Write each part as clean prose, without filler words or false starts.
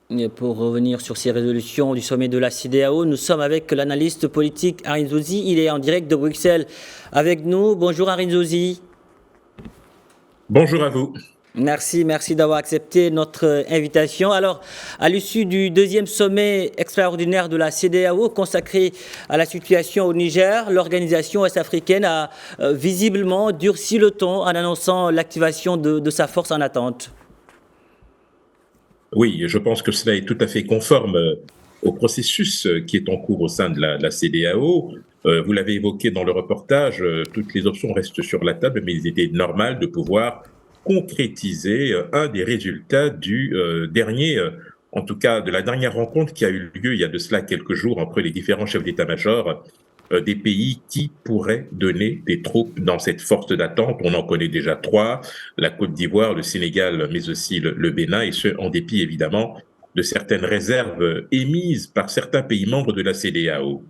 Et pour revenir sur ces résolutions du sommet de la CEDEAO, nous sommes avec l'analyste politique Arin Zouzi. Il est en direct de Bruxelles avec nous. Bonjour Arin Zouzi. Bonjour à vous. Merci d'avoir accepté notre invitation. Alors, à l'issue du deuxième sommet extraordinaire de la CEDEAO consacré à la situation au Niger, l'organisation ouest-africaine a visiblement durci le ton en annonçant l'activation de sa force en attente. Oui, je pense que cela est tout à fait conforme au processus qui est en cours au sein de la CEDEAO. Vous l'avez évoqué dans le reportage, toutes les options restent sur la table, mais il était normal de pouvoir concrétiser un des résultats du dernier, en tout cas de la dernière rencontre qui a eu lieu il y a de cela quelques jours entre les différents chefs d'état-major des pays qui pourraient donner des troupes dans cette force d'attente. On en connaît déjà trois, la Côte d'Ivoire, le Sénégal, mais aussi le Bénin, et ce, en dépit évidemment de certaines réserves émises par certains pays membres de la CEDEAO.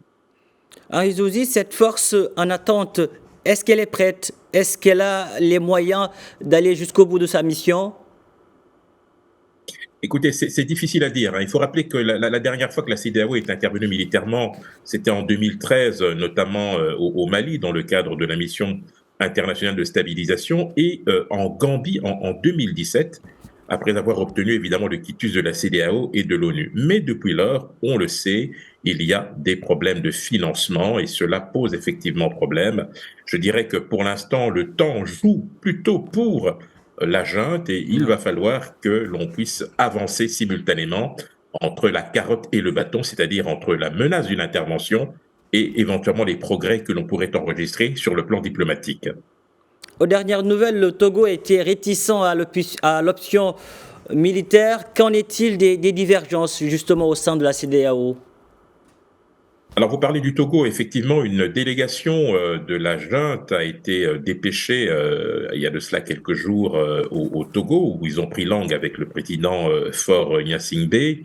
Henri Zouzi, cette force en attente, est-ce qu'elle est prête? Est-ce qu'elle a les moyens d'aller jusqu'au bout de sa mission? Écoutez, c'est difficile à dire, hein. Il faut rappeler que la dernière fois que la CEDEAO est intervenue militairement, c'était en 2013, notamment au Mali, dans le cadre de la mission internationale de stabilisation, et en Gambie en 2017, après avoir obtenu évidemment le quitus de la CEDEAO et de l'ONU. Mais depuis lors, on le sait, il y a des problèmes de financement et cela pose effectivement problème. Je dirais que pour l'instant, le temps joue plutôt pour la junte et il va falloir que l'on puisse avancer simultanément entre la carotte et le bâton, c'est-à-dire entre la menace d'une intervention et éventuellement les progrès que l'on pourrait enregistrer sur le plan diplomatique. Aux dernières nouvelles, le Togo était réticent à l'option militaire. Qu'en est-il des divergences justement au sein de la CEDEAO? Alors, vous parlez du Togo. Effectivement, une délégation de la junte a été dépêchée il y a de cela quelques jours au Togo, où ils ont pris langue avec le président Faure Gnassingbé,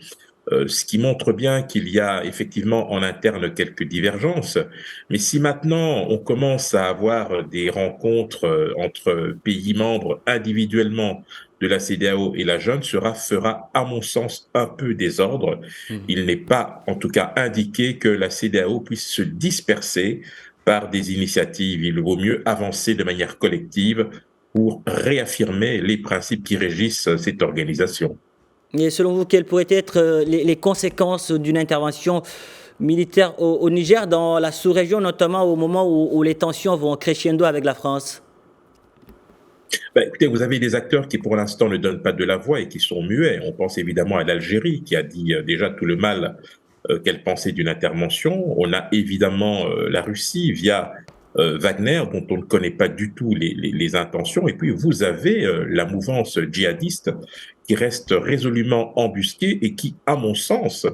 ce qui montre bien qu'il y a effectivement en interne quelques divergences. Mais si maintenant on commence à avoir des rencontres entre pays membres individuellement de la CEDEAO et la junte, cela fera, à mon sens, un peu désordre. Il n'est pas, en tout cas, indiqué que la CEDEAO puisse se disperser par des initiatives. Il vaut mieux avancer de manière collective pour réaffirmer les principes qui régissent cette organisation. Et selon vous, quelles pourraient être les conséquences d'une intervention militaire au Niger, dans la sous-région, notamment au moment où les tensions vont crescendo avec la France? Ben, écoutez, vous avez des acteurs qui pour l'instant ne donnent pas de la voix et qui sont muets. On pense évidemment à l'Algérie qui a dit déjà tout le mal qu'elle pensait d'une intervention. On a évidemment la Russie via Wagner, dont on ne connaît pas du tout les intentions. Et puis vous avez la mouvance djihadiste qui reste résolument embusquée et qui, à mon sens,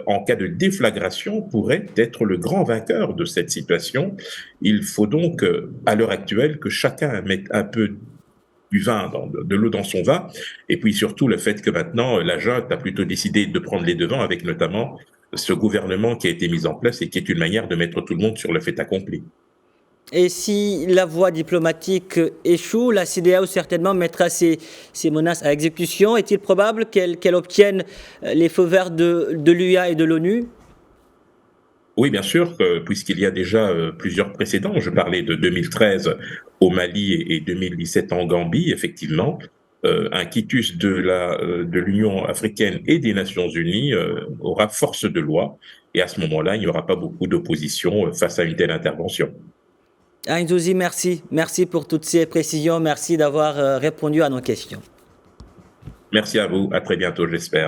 en cas de déflagration, pourrait être le grand vainqueur de cette situation. Il faut donc, à l'heure actuelle, que chacun mette un peu du vin, de l'eau dans son vin, et puis surtout le fait que maintenant la junte a plutôt décidé de prendre les devants avec notamment ce gouvernement qui a été mis en place et qui est une manière de mettre tout le monde sur le fait accompli. Et si la voie diplomatique échoue, la CEDEAO certainement mettra ses menaces à exécution. Est-il probable qu'elle obtienne les feux verts de l'UA et de l'ONU? Oui, bien sûr, puisqu'il y a déjà plusieurs précédents. Je parlais de 2013 au Mali et 2017 en Gambie, effectivement. Un quitus de l'Union africaine et des Nations unies aura force de loi. Et à ce moment-là, il n'y aura pas beaucoup d'opposition face à une telle intervention. Ain Zouzi, merci. Merci pour toutes ces précisions. Merci d'avoir répondu à nos questions. Merci à vous. À très bientôt, j'espère.